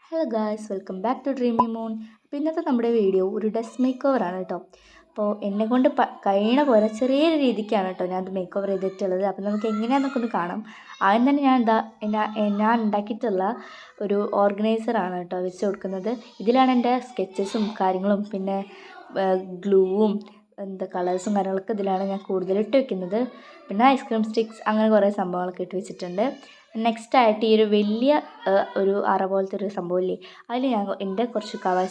Hello guys, welcome back to Dreamy Moon. അപ്പോൾ ഇന്നത്തെ നമ്മുടെ വീഡിയോ ഒരു ഡ്രസ് മേക്ക് ഓവറാണ് കേട്ടോ. അപ്പോൾ എന്നെക്കൊണ്ട് കഴിയണ പോലെ ചെറിയൊരു രീതിക്കാണ് കേട്ടോ ഞാൻ അത് മേക്ക് ഓവർ ചെയ്തിട്ടുള്ളത്. അപ്പോൾ നമുക്ക് എങ്ങനെയാണെന്നൊക്കെ ഒന്ന് കാണാം. ആദ്യം തന്നെ ഞാൻ ഉണ്ടാക്കിയിട്ടുള്ള ഒരു ഓർഗനൈസറാണ് കേട്ടോ വെച്ച് കൊടുക്കുന്നത്. ഇതിലാണ് എൻ്റെ സ്കെച്ചസും കാര്യങ്ങളും പിന്നെ ഗ്ലൂവും കളേഴ്സും കാര്യങ്ങളൊക്കെ ഇതിലാണ് ഞാൻ കൂടുതലിട്ട് വെക്കുന്നത്. പിന്നെ ഐസ്ക്രീം സ്റ്റിക്സ് അങ്ങനെ കുറേ സംഭവങ്ങളൊക്കെ ഇട്ട് വെച്ചിട്ടുണ്ട്. നെക്സ്റ്റ് ആയിട്ട് ഈ ഒരു വലിയ ഒരു അറ പോലത്തെ ഒരു സംഭവമില്ലേ, അതിൽ ഞാൻ എൻ്റെ കുറച്ച് കവായ്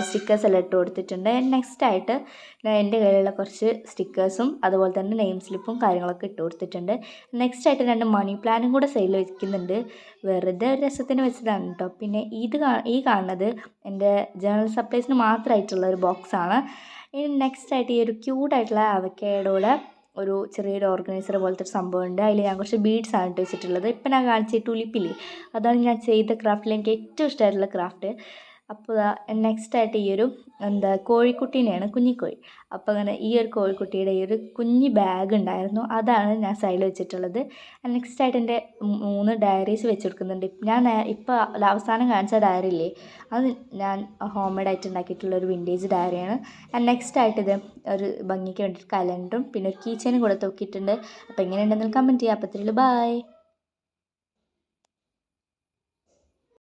സ്റ്റിക്കേഴ്സ് എല്ലാം ഇട്ട് കൊടുത്തിട്ടുണ്ട്. നെക്സ്റ്റ് ആയിട്ട് ഞാൻ എൻ്റെ കയ്യിലുള്ള കുറച്ച് സ്റ്റിക്കേഴ്സും അതുപോലെ തന്നെ നെയിം സ്ലിപ്പും കാര്യങ്ങളൊക്കെ ഇട്ട് കൊടുത്തിട്ടുണ്ട്. നെക്സ്റ്റ് ആയിട്ട് 2 മണി പ്ലാനും കൂടെ സൈഡിൽ വയ്ക്കുന്നുണ്ട്. വെറുതെ ഒരു രസത്തിന് വെച്ചതാണ് കേട്ടോ. പിന്നെ ഈ കാണുന്നത് എൻ്റെ ജനറൽ സപ്ലൈസിന് മാത്രമായിട്ടുള്ള ഒരു ബോക്സാണ്. ഇനി നെക്സ്റ്റ് ആയിട്ട് ഈ ഒരു ക്യൂട്ടായിട്ടുള്ള അവക്കാഡോയുടെ ഒരു ചെറിയൊരു ഓർഗനൈസർ പോലത്തെ ഒരു സംഭവമുണ്ട്. അതിൽ ഞാൻ കുറച്ച് ബീഡ്സ് ആണ് ഇട്ട് വെച്ചിട്ടുള്ളത്. ഇപ്പം ഞാൻ കാണിച്ച ടുലിപ്പില്ലേ, അതാണ് ഞാൻ ചെയ്ത ക്രാഫ്റ്റിൽ എനിക്ക് ഏറ്റവും ഇഷ്ടമായിട്ടുള്ള ക്രാഫ്റ്റ്. അപ്പോൾ നെക്സ്റ്റ് ആയിട്ട് ഈ ഒരു കോഴിക്കുട്ടീനെയാണ്, കുഞ്ഞിക്കോഴി. അപ്പോൾ അങ്ങനെ ഈ ഒരു കോഴിക്കുട്ടിയുടെ ഈ ഒരു കുഞ്ഞി ബാഗ് ഉണ്ടായിരുന്നു, അതാണ് ഞാൻ സൈഡിൽ വെച്ചിട്ടുള്ളത്. നെക്സ്റ്റ് ആയിട്ട് എൻ്റെ 3 ഡയറീസ് വെച്ച് കൊടുക്കുന്നുണ്ട്. ഞാൻ ഇപ്പോൾ അവസാനം കാണിച്ച ഡയറി ഇല്ലേ, അത് ഞാൻ ഹോം മെയ്ഡ് ആയിട്ട് ഉണ്ടാക്കിയിട്ടുള്ള ഒരു വിൻറ്റേജ് ഡയറിയാണ്. നെക്സ്റ്റ് ആയിട്ട് ഇത് ഒരു ഭംഗിക്ക് വേണ്ടിയിട്ട് കലണ്ടറും പിന്നെ ഒരു കീ ചെയിനും കൂടെ തൂക്കിയിട്ടുണ്ട്. അപ്പോൾ എങ്ങനെയുണ്ടെന്ന് കമൻറ്റ് ചെയ്യാം. അപ്പോൾ ബൈ.